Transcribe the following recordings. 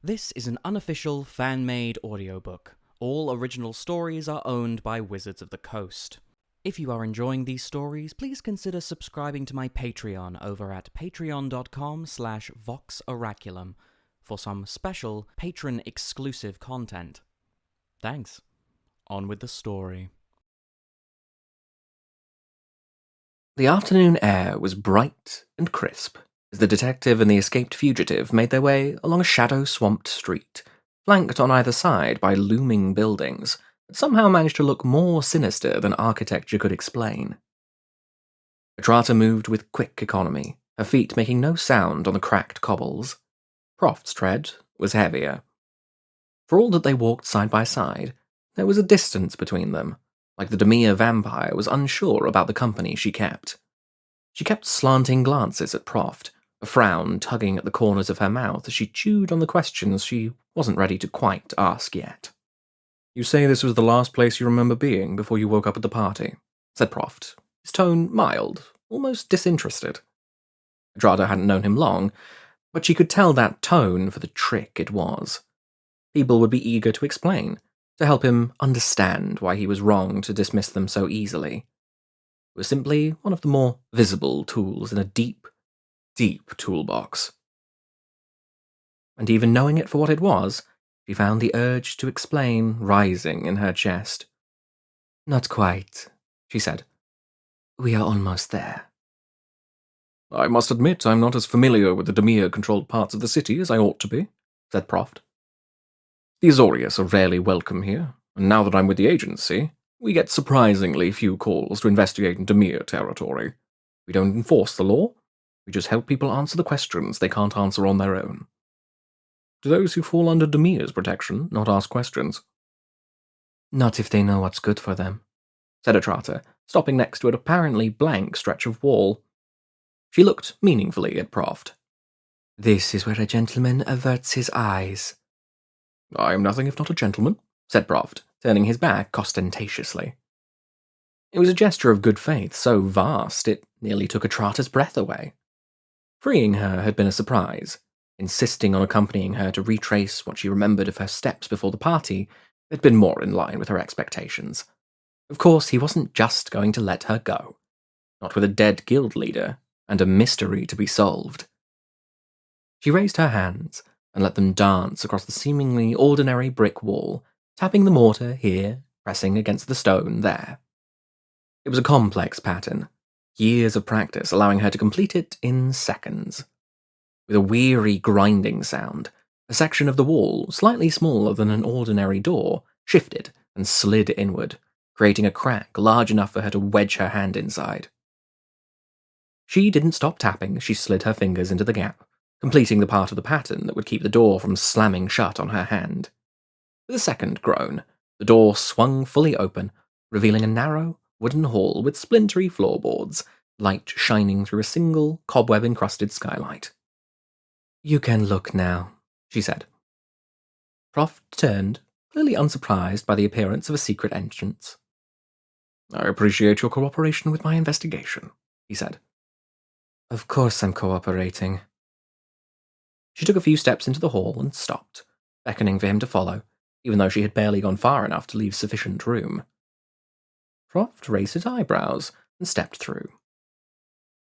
This is an unofficial, fan-made audiobook. All original stories are owned by Wizards of the Coast. If you are enjoying these stories, please consider subscribing to my Patreon over at patreon.com/voxoraculum for some special patron-exclusive content. Thanks. On with the story. The afternoon air was bright and crisp as the detective and the escaped fugitive made their way along a shadow-swamped street, flanked on either side by looming buildings that somehow managed to look more sinister than architecture could explain. Etrata moved with quick economy, her feet making no sound on the cracked cobbles. Proft's tread was heavier. For all that they walked side by side, there was a distance between them, like the Demir vampire was unsure about the company she kept. She kept slanting glances at Proft, a frown tugging at the corners of her mouth as she chewed on the questions she wasn't ready to quite ask yet. "You say this was the last place you remember being before you woke up at the party," said Proft, his tone mild, almost disinterested. Etrata hadn't known him long, but she could tell that tone for the trick it was. People would be eager to explain, to help him understand why he was wrong to dismiss them so easily. It was simply one of the more visible tools in a deep, deep toolbox. And even knowing it for what it was, she found the urge to explain rising in her chest. "Not quite," she said. "We are almost there." "I must admit I'm not as familiar with the Demir-controlled parts of the city as I ought to be," said Proft. "The Azorius are rarely welcome here, and now that I'm with the agency, we get surprisingly few calls to investigate in Demir territory. We don't enforce the law, we just help people answer the questions they can't answer on their own. Do those who fall under Demir's protection not ask questions?" "Not if they know what's good for them," said Etrata, stopping next to an apparently blank stretch of wall. She looked meaningfully at Proft. "This is where a gentleman averts his eyes." "I am nothing if not a gentleman," said Proft, turning his back ostentatiously. It was a gesture of good faith so vast it nearly took Etrata's breath away. Freeing her had been a surprise. Insisting on accompanying her to retrace what she remembered of her steps before the party had been more in line with her expectations. Of course, he wasn't just going to let her go. Not with a dead guild leader and a mystery to be solved. She raised her hands and let them dance across the seemingly ordinary brick wall, tapping the mortar here, pressing against the stone there. It was a complex pattern, years of practice allowing her to complete it in seconds. With a weary grinding sound, a section of the wall, slightly smaller than an ordinary door, shifted and slid inward, creating a crack large enough for her to wedge her hand inside. She didn't stop tapping as she slid her fingers into the gap, completing the part of the pattern that would keep the door from slamming shut on her hand. With a second groan, the door swung fully open, revealing a narrow, wooden hall with splintery floorboards, light shining through a single, cobweb-encrusted skylight. "You can look now," she said. Proft turned, clearly unsurprised by the appearance of a secret entrance. "I appreciate your cooperation with my investigation," he said. "Of course I'm cooperating." She took a few steps into the hall and stopped, beckoning for him to follow, even though she had barely gone far enough to leave sufficient room. Proft raised his eyebrows and stepped through.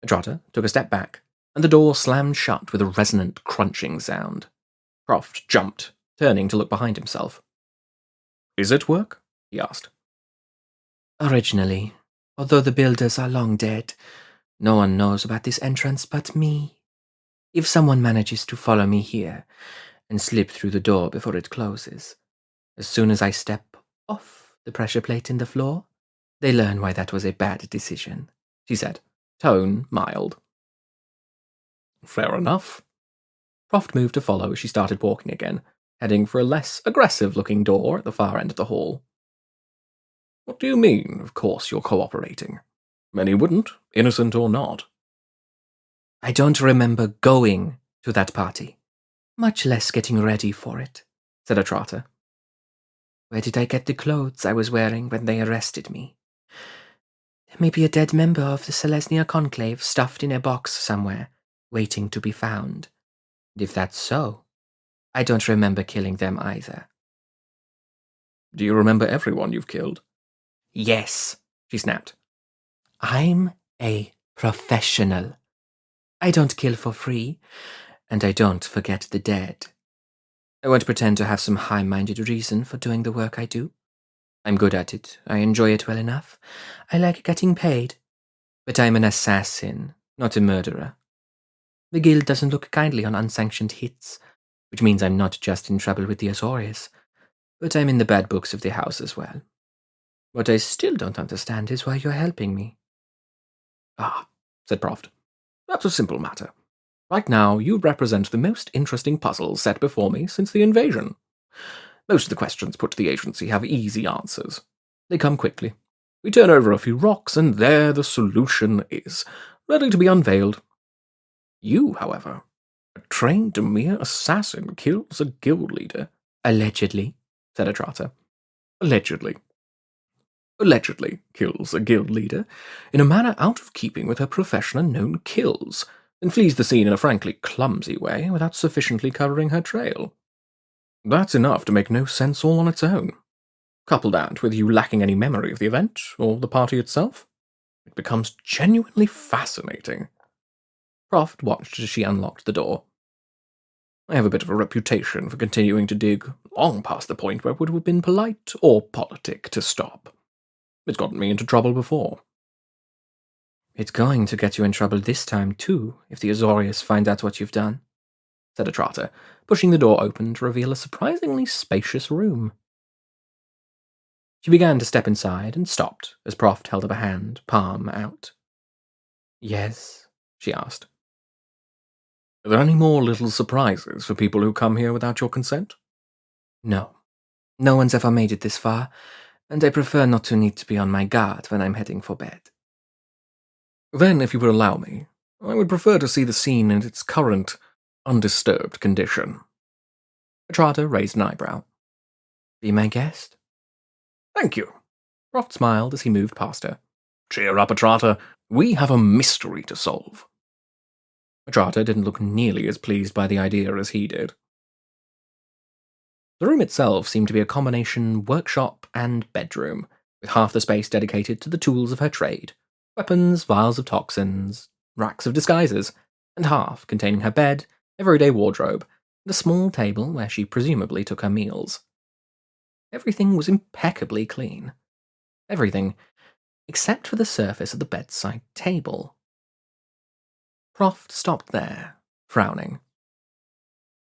Etrata took a step back, and the door slammed shut with a resonant crunching sound. Proft jumped, turning to look behind himself. "Is it work?" he asked. "Originally, although the builders are long dead, no one knows about this entrance but me. If someone manages to follow me here and slip through the door before it closes, as soon as I step off the pressure plate in the floor, they learn why that was a bad decision," she said, tone mild. "Fair enough." Proft moved to follow as she started walking again, heading for a less aggressive-looking door at the far end of the hall. "What do you mean, of course you're cooperating? Many wouldn't, innocent or not." "I don't remember going to that party, much less getting ready for it," said Etrata. "Where did I get the clothes I was wearing when they arrested me? There may be a dead member of the Selesnya Conclave stuffed in a box somewhere, waiting to be found. And if that's so, I don't remember killing them either. Do you remember everyone you've killed? Yes, she snapped. I'm a professional. I don't kill for free, and I don't forget the dead. I won't pretend to have some high-minded reason for doing the work I do. I'm good at it. I enjoy it well enough. I like getting paid. But I'm an assassin, not a murderer. The guild doesn't look kindly on unsanctioned hits, which means I'm not just in trouble with the Azorius, but I'm in the bad books of the house as well. What I still don't understand is why you're helping me. Ah, said Proft. That's a simple matter. Right now, you represent the most interesting puzzle set before me since the invasion. Most of the questions put to the agency have easy answers. They come quickly. We turn over a few rocks, and there the solution is, ready to be unveiled. You, however, a trained mere assassin, kills a guild leader. Allegedly, said Etrata. Allegedly. Allegedly kills a guild leader in a manner out of keeping with her profession and known kills, then flees the scene in a frankly clumsy way without sufficiently covering her trail. That's enough to make no sense all on its own. Couple that with you lacking any memory of the event, or the party itself, it becomes genuinely fascinating. Proft watched as she unlocked the door. I have a bit of a reputation for continuing to dig long past the point where it would have been polite or politic to stop. It's gotten me into trouble before. It's going to get you in trouble this time, too, if the Azorius find out what you've done, said Etrata, pushing the door open to reveal a surprisingly spacious room. She began to step inside and stopped as Proft held up a hand, palm out. Yes, she asked. Are there any more little surprises for people who come here without your consent? No. No one's ever made it this far, and I prefer not to need to be on my guard when I'm heading for bed. Then, if you would allow me, I would prefer to see the scene in its current, undisturbed condition. Etrata raised an eyebrow. Be my guest? Thank you. Proft smiled as he moved past her. Cheer up, Etrata. We have a mystery to solve. Etrata didn't look nearly as pleased by the idea as he did. The room itself seemed to be a combination workshop and bedroom, with half the space dedicated to the tools of her trade, weapons, vials of toxins, racks of disguises, and half containing her bed, everyday wardrobe, and a small table where she presumably took her meals. Everything was impeccably clean. Everything, except for the surface of the bedside table. Proft stopped there, frowning.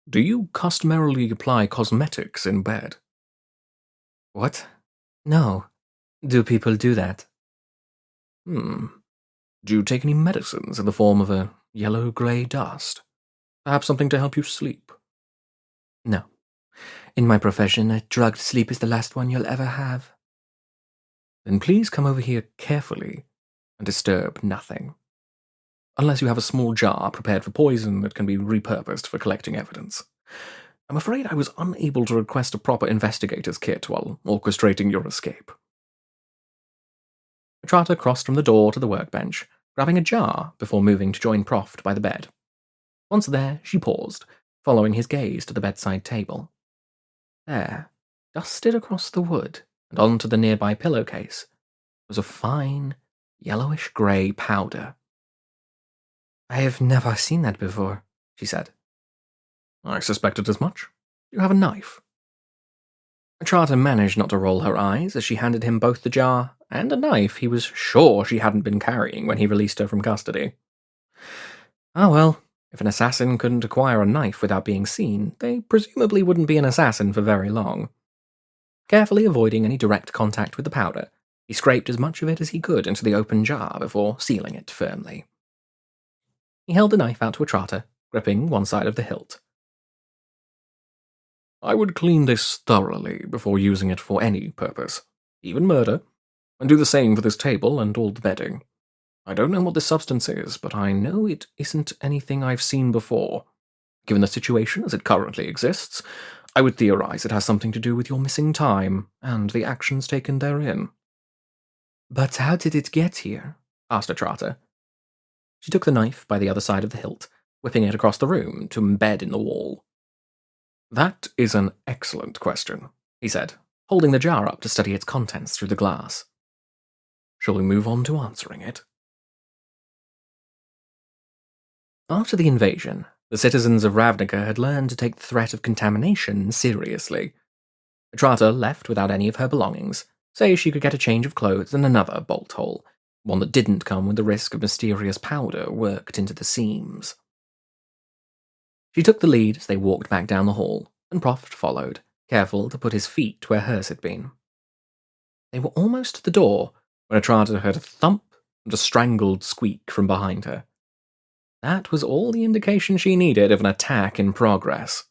Do you customarily apply cosmetics in bed? What? No. Do people do that? Do you take any medicines in the form of a yellow-grey dust? Perhaps something to help you sleep? No. In my profession, a drugged sleep is the last one you'll ever have. Then please come over here carefully and disturb nothing. Unless you have a small jar prepared for poison that can be repurposed for collecting evidence. I'm afraid I was unable to request a proper investigator's kit while orchestrating your escape. Etrata crossed from the door to the workbench, grabbing a jar before moving to join Proft by the bed. Once there, she paused, following his gaze to the bedside table. There, dusted across the wood and onto the nearby pillowcase, was a fine, yellowish-grey powder. I have never seen that before, she said. I suspected as much. You have a knife. Etrata managed not to roll her eyes as she handed him both the jar and a knife he was sure she hadn't been carrying when he released her from custody. Ah well, if an assassin couldn't acquire a knife without being seen, they presumably wouldn't be an assassin for very long. Carefully avoiding any direct contact with the powder, he scraped as much of it as he could into the open jar before sealing it firmly. He held the knife out to Etrata, gripping one side of the hilt. I would clean this thoroughly before using it for any purpose, even murder, and do the same for this table and all the bedding. I don't know what this substance is, but I know it isn't anything I've seen before. Given the situation as it currently exists, I would theorize it has something to do with your missing time and the actions taken therein. But how did it get here? Asked Etrata. She took the knife by the other side of the hilt, whipping it across the room to embed in the wall. That is an excellent question, he said, holding the jar up to study its contents through the glass. Shall we move on to answering it? After the invasion, the citizens of Ravnica had learned to take the threat of contamination seriously. Etrata left without any of her belongings, say she could get a change of clothes and another bolt hole, one that didn't come with the risk of mysterious powder worked into the seams. She took the lead as they walked back down the hall, and Proft followed, careful to put his feet where hers had been. They were almost at the door when Etrata heard a thump and a strangled squeak from behind her. That was all the indication she needed of an attack in progress.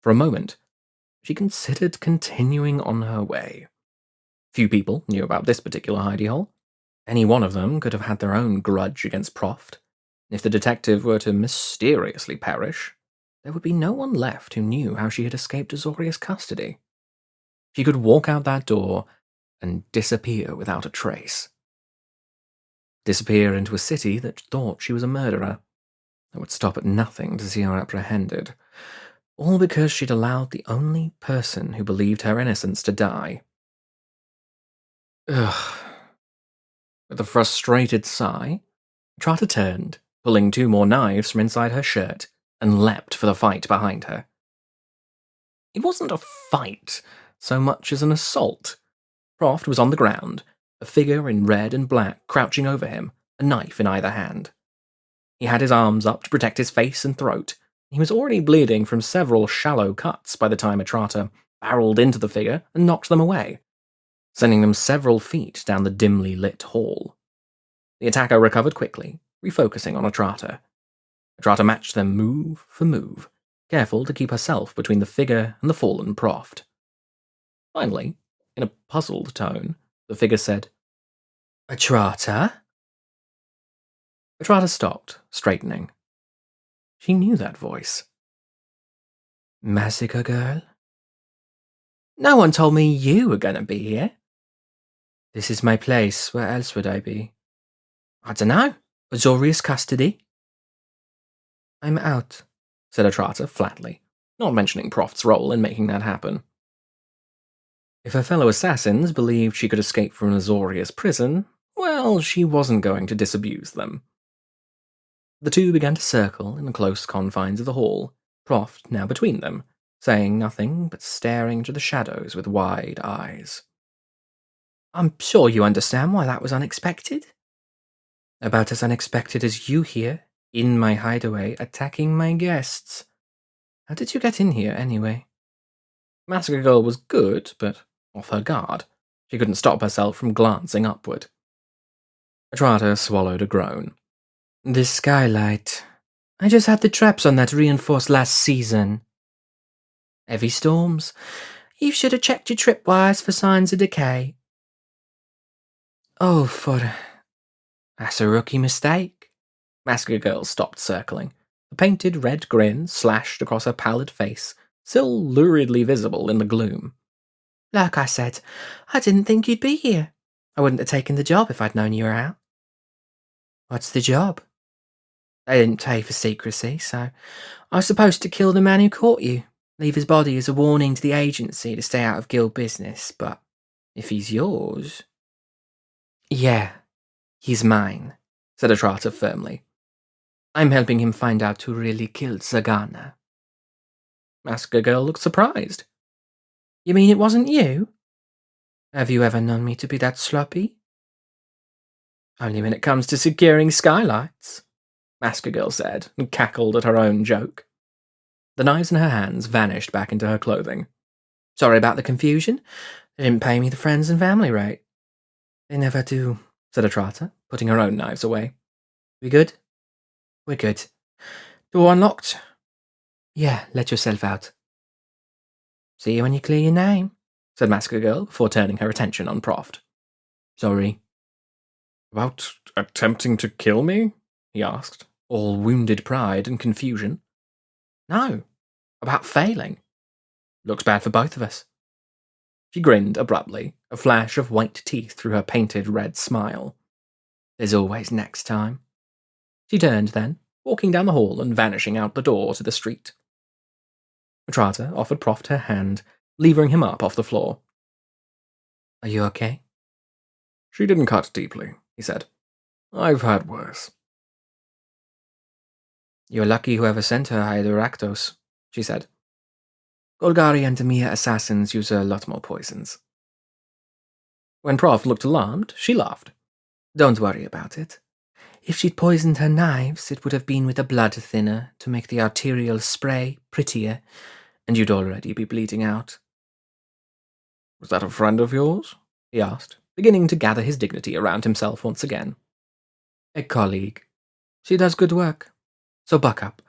For a moment, she considered continuing on her way. Few people knew about this particular hidey hole. Any one of them could have had their own grudge against Proft. If the detective were to mysteriously perish, there would be no one left who knew how she had escaped Azorius custody. She could walk out that door and disappear without a trace. Disappear into a city that thought she was a murderer, that would stop at nothing to see her apprehended, all because she'd allowed the only person who believed her innocence to die. Ugh. With a frustrated sigh, Trotter turned, pulling 2 more knives from inside her shirt, and leapt for the fight behind her. It wasn't a fight so much as an assault. Proft was on the ground, a figure in red and black crouching over him, a knife in either hand. He had his arms up to protect his face and throat. He was already bleeding from several shallow cuts by the time Etrata barreled into the figure and knocked them away, sending them several feet down the dimly lit hall. The attacker recovered quickly, refocusing on Etrata. Etrata matched them move for move, careful to keep herself between the figure and the fallen Proft. Finally, in a puzzled tone, the figure said, "Etrata?" Etrata stopped, straightening. She knew that voice. "Massacre girl? No one told me you were going to be here. This is my place. Where else would I be? I dunno. Azorius custody?" "I'm out," said Etrata flatly, not mentioning Proft's role in making that happen. If her fellow assassins believed she could escape from an Azorius prison, well, she wasn't going to disabuse them. The two began to circle in the close confines of the hall, Proft now between them, saying nothing but staring into the shadows with wide eyes. "I'm sure you understand why that was unexpected?" "About as unexpected as you here, in my hideaway, attacking my guests. How did you get in here, anyway?" Massacre Girl was good, but off her guard. She couldn't stop herself from glancing upward. Etrata swallowed a groan. "This skylight. I just had the traps on that reinforced last season. Heavy storms. You should have checked your tripwires for signs of decay." "Oh, that's a rookie mistake." Massacre Girl stopped circling. A painted red grin slashed across her pallid face, still luridly visible in the gloom. "Like I said, I didn't think you'd be here. I wouldn't have taken the job if I'd known you were out." "What's the job?" "They didn't pay for secrecy, so I was supposed to kill the man who caught you, leave his body as a warning to the agency to stay out of guild business, but if he's yours..." "Yeah, he's mine," said Etrata firmly. "I'm helping him find out who really killed Sagana." Massacre Girl looked surprised. "You mean it wasn't you? Have you ever known me to be that sloppy?" "Only when it comes to securing skylights," Massacre Girl said, and cackled at her own joke. The knives in her hands vanished back into her clothing. "Sorry about the confusion. They didn't pay me the friends and family rate." "They never do," said Etrata, putting her own knives away. "We good?" "We're good. Door unlocked?" "Yeah, let yourself out." "See you when you clear your name," said Massacre Girl before turning her attention on Proft. "Sorry." "About attempting to kill me?" he asked, all wounded pride and confusion. "No, about failing. Looks bad for both of us." She grinned abruptly, a flash of white teeth through her painted red smile. "There's always next time." She turned then, walking down the hall and vanishing out the door to the street. Etrata offered Proft her hand, levering him up off the floor. Are you okay? She didn't cut deeply, he said. I've had worse. You're lucky whoever sent her hired Rakdos, she said. Golgari and Demia assassins use a lot more poisons. When Proft looked alarmed, she laughed. Don't worry about it. If she'd poisoned her knives, it would have been with a blood thinner to make the arterial spray prettier, and you'd already be bleeding out. Was that a friend of yours? He asked, beginning to gather his dignity around himself once again. A colleague. She does good work. So buck up.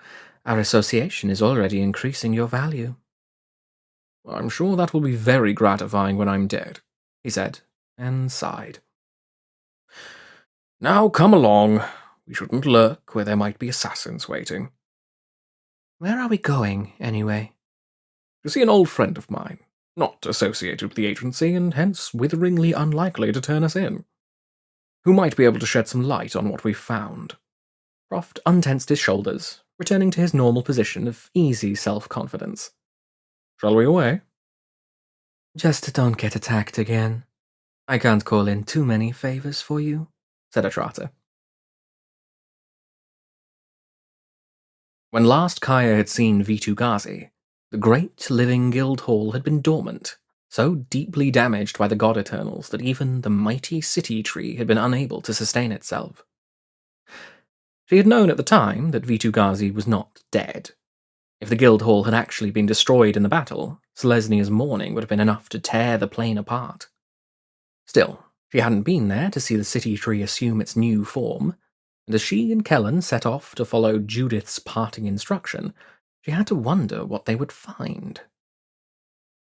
Our association is already increasing your value. I'm sure that will be very gratifying when I'm dead, he said, and sighed. Now come along. We shouldn't lurk where there might be assassins waiting. Where are we going, anyway? To see an old friend of mine, not associated with the agency and hence witheringly unlikely to turn us in, who might be able to shed some light on what we've found. Proft untensed his shoulders, returning to his normal position of easy self-confidence. Shall we away? Just don't get attacked again. I can't call in too many favors for you, said Etrata. When last Kaya had seen Vitu-Ghazi, the great living guild hall had been dormant, so deeply damaged by the god Eternals that even the mighty city tree had been unable to sustain itself. She had known at the time that Vitu-Ghazi was not dead. If the guild hall had actually been destroyed in the battle, Selesnia's mourning would have been enough to tear the plane apart. Still, she hadn't been there to see the city tree assume its new form, and as she and Kellan set off to follow Judith's parting instruction, she had to wonder what they would find.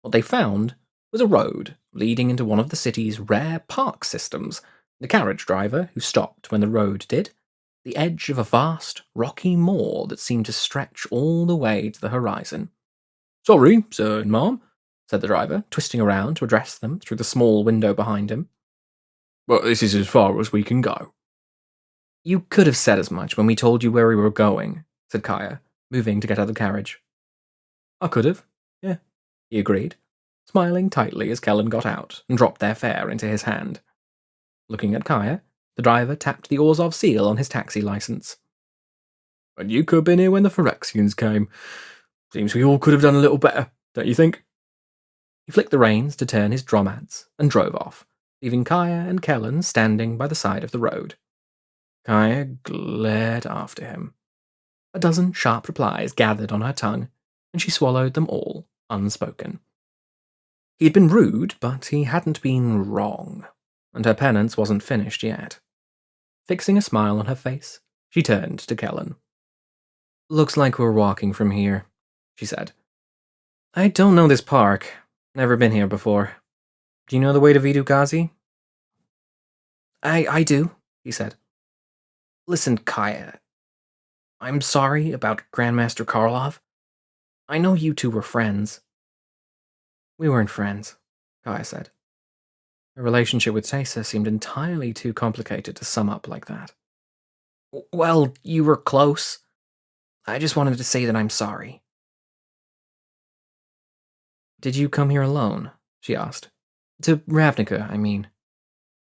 What they found was a road leading into one of the city's rare park systems, the carriage driver who stopped when the road did, the edge of a vast, rocky moor that seemed to stretch all the way to the horizon. Sorry, sir and ma'am, said the driver, twisting around to address them through the small window behind him. But this is as far as we can go. You could have said as much when we told you where we were going, said Kaya, moving to get out of the carriage. I could have, yeah, he agreed, smiling tightly as Kellan got out and dropped their fare into his hand. Looking at Kaya, the driver tapped the Orzhov seal on his taxi license. And you could have been here when the Phyrexians came. Seems we all could have done a little better, don't you think? He flicked the reins to turn his dromats and drove off, leaving Kaya and Kellan standing by the side of the road. Kaya glared after him. A dozen sharp replies gathered on her tongue, and she swallowed them all, unspoken. He had been rude, but he hadn't been wrong, and her penance wasn't finished yet. Fixing a smile on her face, she turned to Kellan. Looks like we're walking from here, she said. I don't know this park. Never been here before. Do you know the way to Vitu-Ghazi? I do, he said. Listen, Kaya. I'm sorry about Grandmaster Karlov. I know you two were friends. We weren't friends, Kaya said. Her relationship with Teysa seemed entirely too complicated to sum up like that. Well, you were close. I just wanted to say that I'm sorry. Did you come here alone? She asked. To Ravnica, I mean.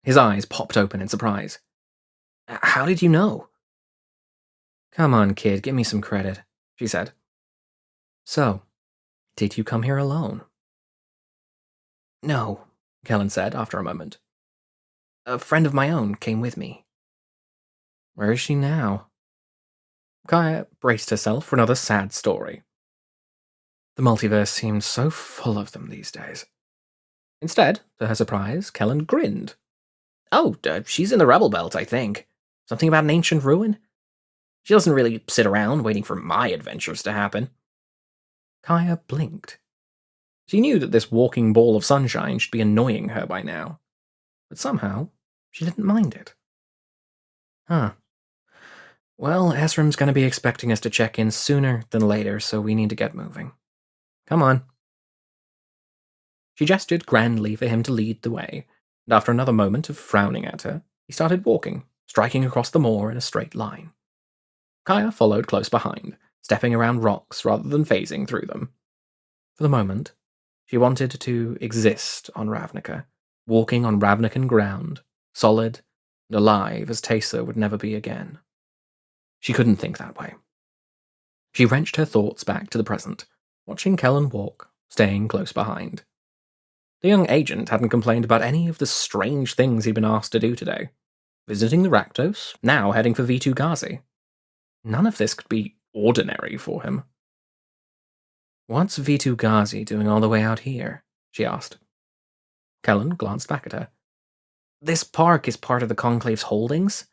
His eyes popped open in surprise. How did you know? Come on, kid, give me some credit, she said. So, did you come here alone? No, Kellan said after a moment. A friend of my own came with me. Where is she now? Kaya braced herself for another sad story. The multiverse seemed so full of them these days. Instead, to her surprise, Kellan grinned. Oh, she's in the Rebel Belt, I think. Something about an ancient ruin? She doesn't really sit around waiting for my adventures to happen. Kaya blinked. She knew that this walking ball of sunshine should be annoying her by now, but somehow she didn't mind it. Huh. Well, Esram's going to be expecting us to check in sooner than later, so we need to get moving. Come on. She gestured grandly for him to lead the way, and after another moment of frowning at her, he started walking, striking across the moor in a straight line. Kaya followed close behind, stepping around rocks rather than phasing through them, For the moment, she wanted to exist on Ravnica, walking on Ravnican ground, solid and alive as Teysa would never be again. She couldn't think that way. She wrenched her thoughts back to the present, watching Kellan walk, staying close behind. The young agent hadn't complained about any of the strange things he'd been asked to do today. Visiting the Rakdos, now heading for V2 Ghazi. None of this could be ordinary for him. "What's V2 Ghazi doing all the way out here?" she asked. Kellan glanced back at her. "This park is part of the Conclave's holdings.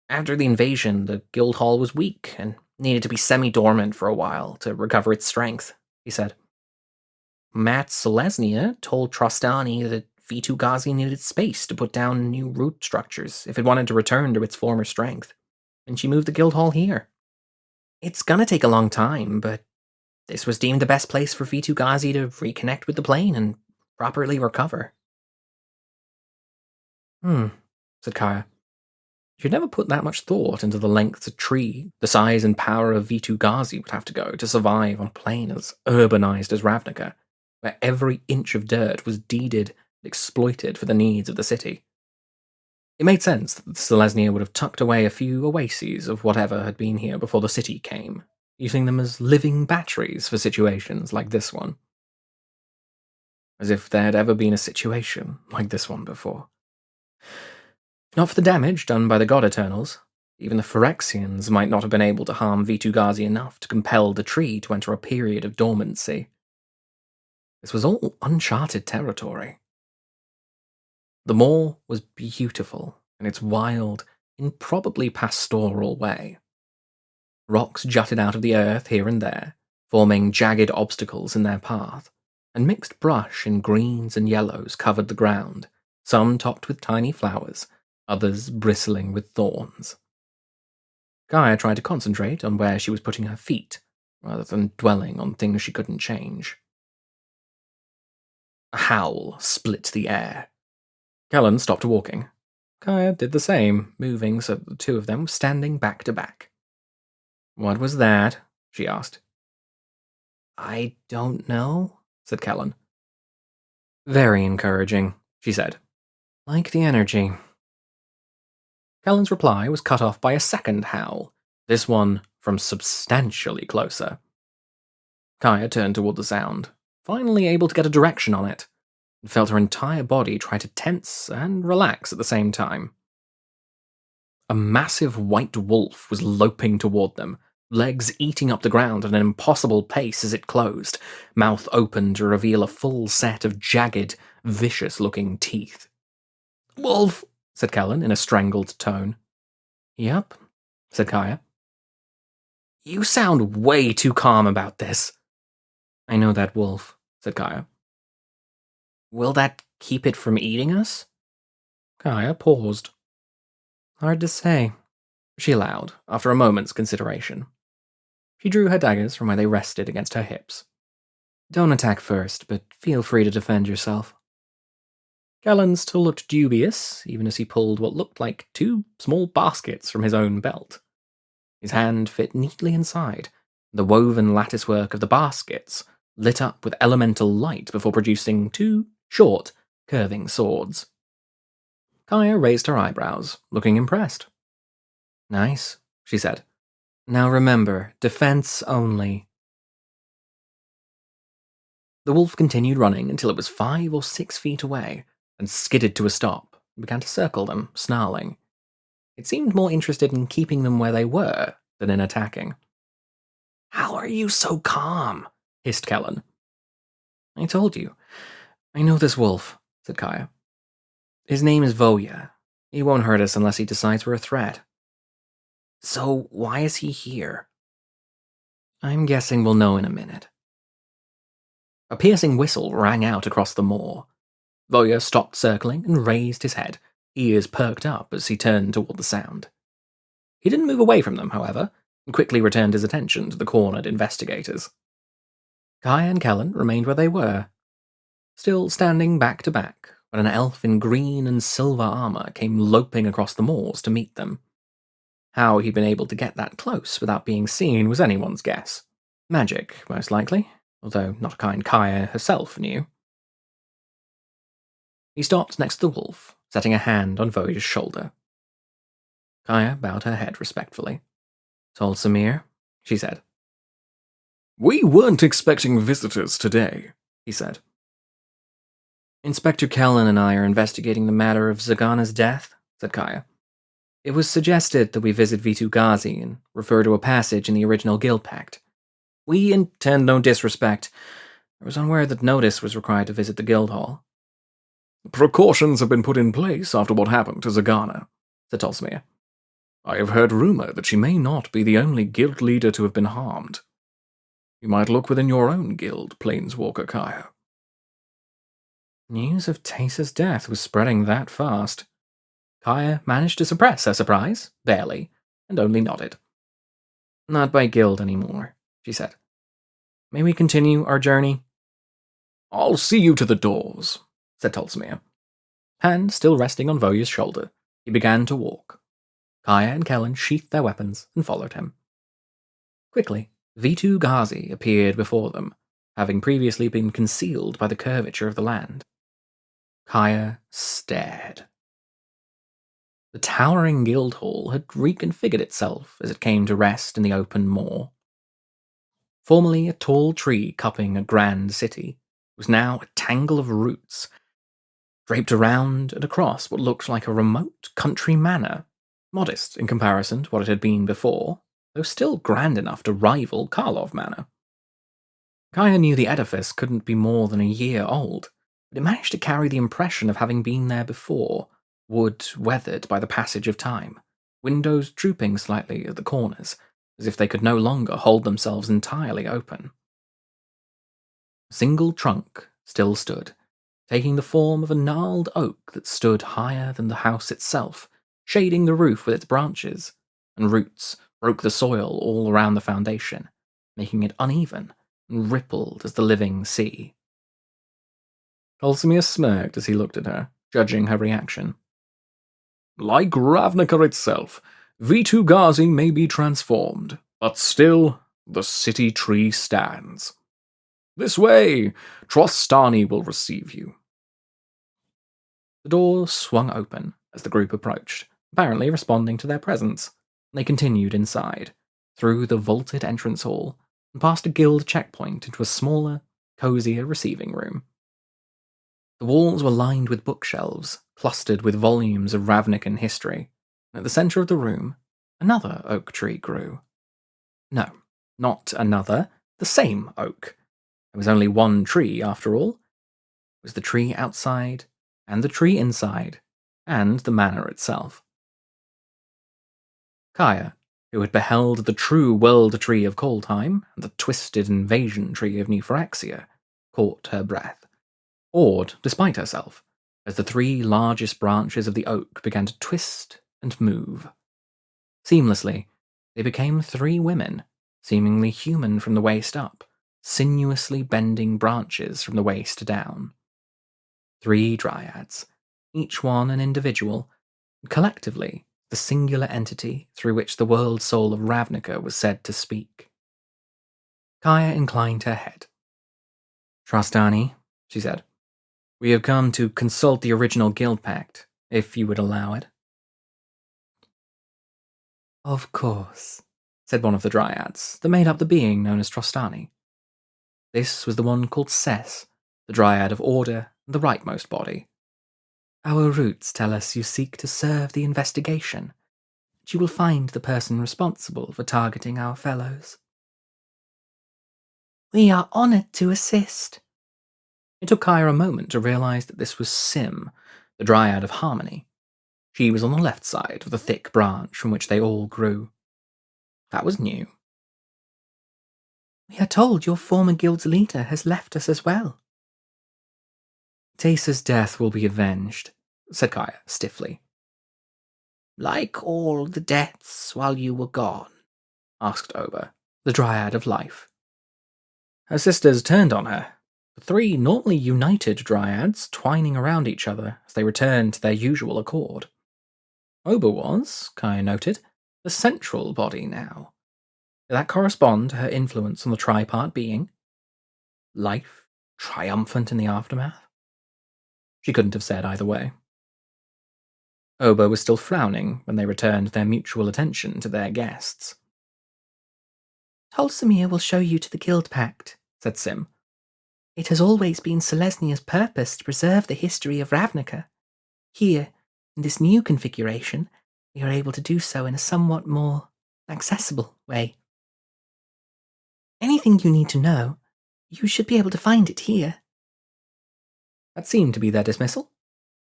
After the invasion, the Guildhall was weak and needed to be semi-dormant for a while to recover its strength," he said. "Matt Selesnya told Trostani that V2 Ghazi needed space to put down new root structures if it wanted to return to its former strength, and she moved the Guildhall here. It's gonna take a long time, but this was deemed the best place for V2 Ghazi to reconnect with the plane and properly recover." Said Kaya. She'd never put that much thought into the lengths a tree, the size and power of V2 Ghazi would have to go to survive on a plane as urbanized as Ravnica, where every inch of dirt was deeded and exploited for the needs of the city. It made sense that Selesnya would have tucked away a few oases of whatever had been here before the city came, using them as living batteries for situations like this one. As if there had ever been a situation like this one before. Not for the damage done by the God Eternals. Even the Phyrexians might not have been able to harm V2 Ghazi enough to compel the tree to enter a period of dormancy. This was all uncharted territory. The moor was beautiful in its wild, improbably pastoral way. Rocks jutted out of the earth here and there, forming jagged obstacles in their path, and mixed brush in greens and yellows covered the ground, some topped with tiny flowers, others bristling with thorns. Gaia tried to concentrate on where she was putting her feet, rather than dwelling on things she couldn't change. A howl split the air. Kellan stopped walking. Gaia did the same, moving so that the two of them were standing back to back. "What was that?" she asked. "I don't know," said Kellan. "Very encouraging," she said. "Like the energy." Kellan's reply was cut off by a second howl, this one from substantially closer. Kaya turned toward the sound, finally able to get a direction on it, and felt her entire body try to tense and relax at the same time. A massive white wolf was loping toward them, legs eating up the ground at an impossible pace as it closed, mouth open to reveal a full set of jagged, vicious-looking teeth. "Wolf!" said Kellan in a strangled tone. "Yup," said Kaya. "You sound way too calm about this." "I know that wolf," said Kaya. "Will that keep it from eating us?" Kaya paused. "Hard to say," she allowed, after a moment's consideration. She drew her daggers from where they rested against her hips. "Don't attack first, but feel free to defend yourself." Kellan still looked dubious, even as he pulled what looked like 2 small baskets from his own belt. His hand fit neatly inside, the woven latticework of the baskets lit up with elemental light before producing 2 short, curving swords. Kaya raised her eyebrows, looking impressed. "Nice," she said. "Now remember, defense only." The wolf continued running until it was 5 or 6 feet away, and skidded to a stop, and began to circle them, snarling. It seemed more interested in keeping them where they were than in attacking. "How are you so calm?" hissed Kellan. "I told you. I know this wolf," said Kaya. "His name is Voya. He won't hurt us unless he decides we're a threat." "So why is he here?" "I'm guessing we'll know in a minute." A piercing whistle rang out across the moor. Voya stopped circling and raised his head, ears perked up as he turned toward the sound. He didn't move away from them, however, and quickly returned his attention to the cornered investigators. Kaya and Kellan remained where they were, still standing back to back, when an elf in green and silver armor came loping across the moors to meet them. How he'd been able to get that close without being seen was anyone's guess. Magic, most likely, although not a kind Kaya herself knew. He stopped next to the wolf, setting a hand on Voya's shoulder. Kaya bowed her head respectfully. "Told Samir," she said. "We weren't expecting visitors today," he said. "Inspector Kellan and I are investigating the matter of Zagana's death," said Kaya. "It was suggested that we visit V2 Ghazi and refer to a passage in the original Guild Pact. We intend no disrespect. I was unaware that notice was required to visit the Guild Hall." "Precautions have been put in place after what happened to Zagana," said Tolsimir. "I have heard rumor that she may not be the only guild leader to have been harmed. You might look within your own guild, Planeswalker Kaya." News of Tasa's death was spreading that fast. Kaya managed to suppress her surprise, barely, and only nodded. "Not by guild anymore," she said. "May we continue our journey?" "I'll see you to the doors," said Tolsimir. Hand still resting on Voya's shoulder, he began to walk. Kaya and Kellan sheathed their weapons and followed him. Quickly, V2 Ghazi appeared before them, having previously been concealed by the curvature of the land. Kaya stared. The towering guild hall had reconfigured itself as it came to rest in the open moor. Formerly a tall tree cupping a grand city, was now a tangle of roots, draped around and across what looked like a remote country manor, modest in comparison to what it had been before, though still grand enough to rival Karlov Manor. Kaya knew the edifice couldn't be more than a year old, but it managed to carry the impression of having been there before, wood weathered by the passage of time, windows drooping slightly at the corners, as if they could no longer hold themselves entirely open. A single trunk still stood, taking the form of a gnarled oak that stood higher than the house itself, shading the roof with its branches, and roots broke the soil all around the foundation, making it uneven and rippled as the living sea. Tolsimir smirked as he looked at her, judging her reaction. "Like Ravnica itself, V2 Ghazi may be transformed, but still, the city tree stands. This way, Trostani will receive you." The door swung open as the group approached, apparently responding to their presence, and they continued inside, through the vaulted entrance hall, and past a guild checkpoint into a smaller, cozier receiving room. The walls were lined with bookshelves, clustered with volumes of Ravnican history, and at the center of the room, another oak tree grew. No, not another, the same oak. There was only one tree, after all. It was the tree outside, and the tree inside, and the manor itself. Kaya, who had beheld the true world tree of Kaldheim and the twisted invasion tree of New Phyrexia, caught her breath, awed despite herself, as the three largest branches of the oak began to twist and move. Seamlessly, they became three women, seemingly human from the waist up, sinuously bending branches from the waist down. Three dryads, each one an individual, and collectively the singular entity through which the world soul of Ravnica was said to speak. Kaya inclined her head. "Trostani," she said, "we have come to consult the original Guild Pact, if you would allow it." "Of course," said one of the dryads that made up the being known as Trostani. This was the one called Ses, the dryad of order and the rightmost body. "Our roots tell us you seek to serve the investigation, but you will find the person responsible for targeting our fellows." "We are honored to assist." It took Kaya a moment to realize that this was Sim, the dryad of harmony. She was on the left side of the thick branch from which they all grew. That was new. "We are told your former guild's leader has left us as well." "Tasa's death will be avenged," said Kaya stiffly. "Like all the deaths while you were gone?" asked Oba, the dryad of life. Her sisters turned on her, the three normally united dryads twining around each other as they returned to their usual accord. Oba was, Kaya noted, the central body now. Did that correspond to her influence on the tripart being? Life triumphant in the aftermath? She couldn't have said either way. Oba was still frowning when they returned their mutual attention to their guests. Tolsimir will show you to the Guild Pact, said Sim. It has always been Selesnia's purpose to preserve the history of Ravnica. Here, in this new configuration, we are able to do so in a somewhat more accessible way. Anything you need to know, you should be able to find it here. That seemed to be their dismissal.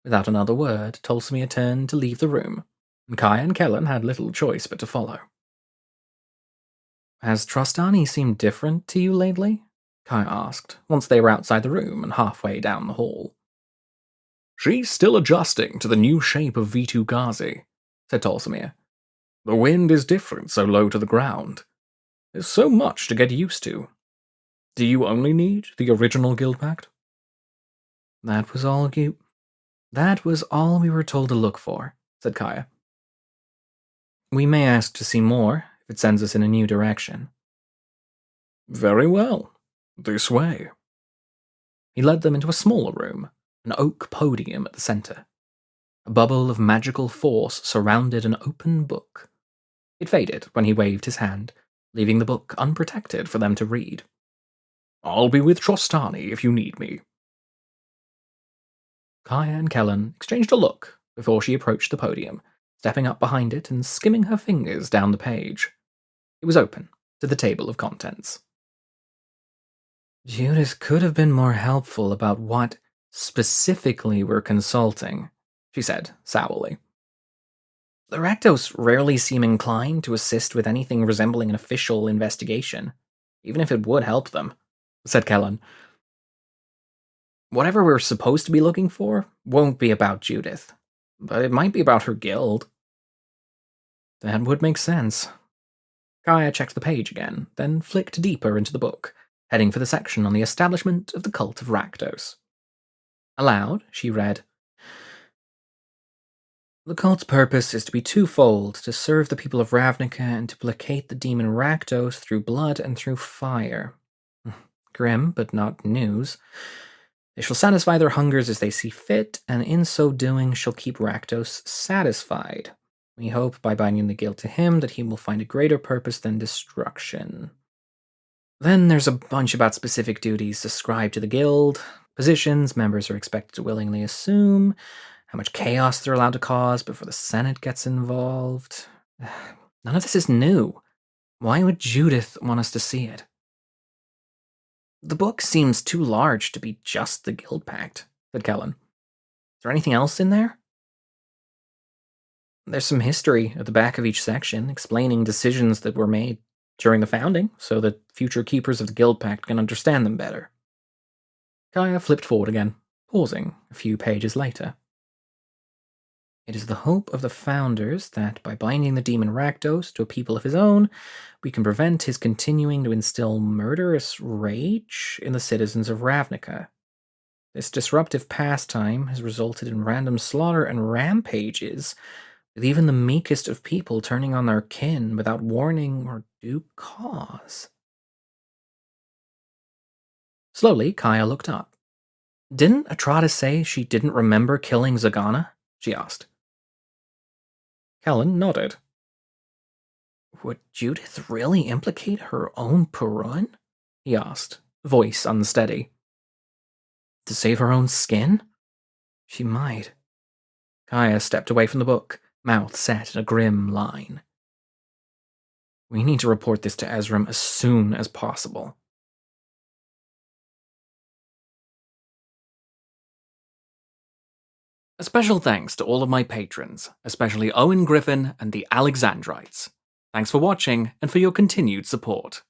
Without another word, Tolsimir turned to leave the room, and Kai and Kellan had little choice but to follow. Has Trostani seemed different to you lately? Kai asked, once they were outside the room and halfway down the hall. She's still adjusting to the new shape of V2 Ghazi, said Tolsimir. The wind is different so low to the ground. There's so much to get used to. Do you only need the original Guild Pact? That was all we were told to look for, said Kaya. We may ask to see more if it sends us in a new direction. Very well. This way. He led them into a smaller room, an oak podium at the center. A bubble of magical force surrounded an open book. It faded when he waved his hand, leaving the book unprotected for them to read. I'll be with Trostani if you need me. Kaya and Kellan exchanged a look before she approached the podium, stepping up behind it and skimming her fingers down the page. It was open to the table of contents. Judith could have been more helpful about what specifically we're consulting, she said sourly. The Rakdos rarely seem inclined to assist with anything resembling an official investigation, even if it would help them, said Kellan. Whatever we're supposed to be looking for won't be about Judith, but it might be about her guild. That would make sense. Kaya checked the page again, then flicked deeper into the book, heading for the section on the establishment of the cult of Rakdos. Aloud, she read, The cult's purpose is to be twofold, to serve the people of Ravnica and to placate the demon Rakdos through blood and through fire. Grim, but not news. They shall satisfy their hungers as they see fit, and in so doing shall keep Rakdos satisfied. We hope by binding the guild to him that he will find a greater purpose than destruction. Then there's a bunch about specific duties ascribed to the guild, positions members are expected to willingly assume, how much chaos they're allowed to cause before the Senate gets involved. None of this is new. Why would Judith want us to see it? The book seems too large to be just the Guild Pact, said Kellan. Is there anything else in there? There's some history at the back of each section, explaining decisions that were made during the founding, so that future keepers of the Guild Pact can understand them better. Kaya flipped forward again, pausing a few pages later. It is the hope of the founders that, by binding the demon Rakdos to a people of his own, we can prevent his continuing to instill murderous rage in the citizens of Ravnica. This disruptive pastime has resulted in random slaughter and rampages, with even the meekest of people turning on their kin without warning or due cause. Slowly, Kaya looked up. Didn't Etrata say she didn't remember killing Zagana? She asked. Kellan nodded. Would Judith really implicate her own Perun? He asked, voice unsteady. To save her own skin? She might. Kaya stepped away from the book, mouth set in a grim line. We need to report this to Ezram as soon as possible. A special thanks to all of my patrons, especially Owen Griffin and the Alexandrites. Thanks for watching and for your continued support.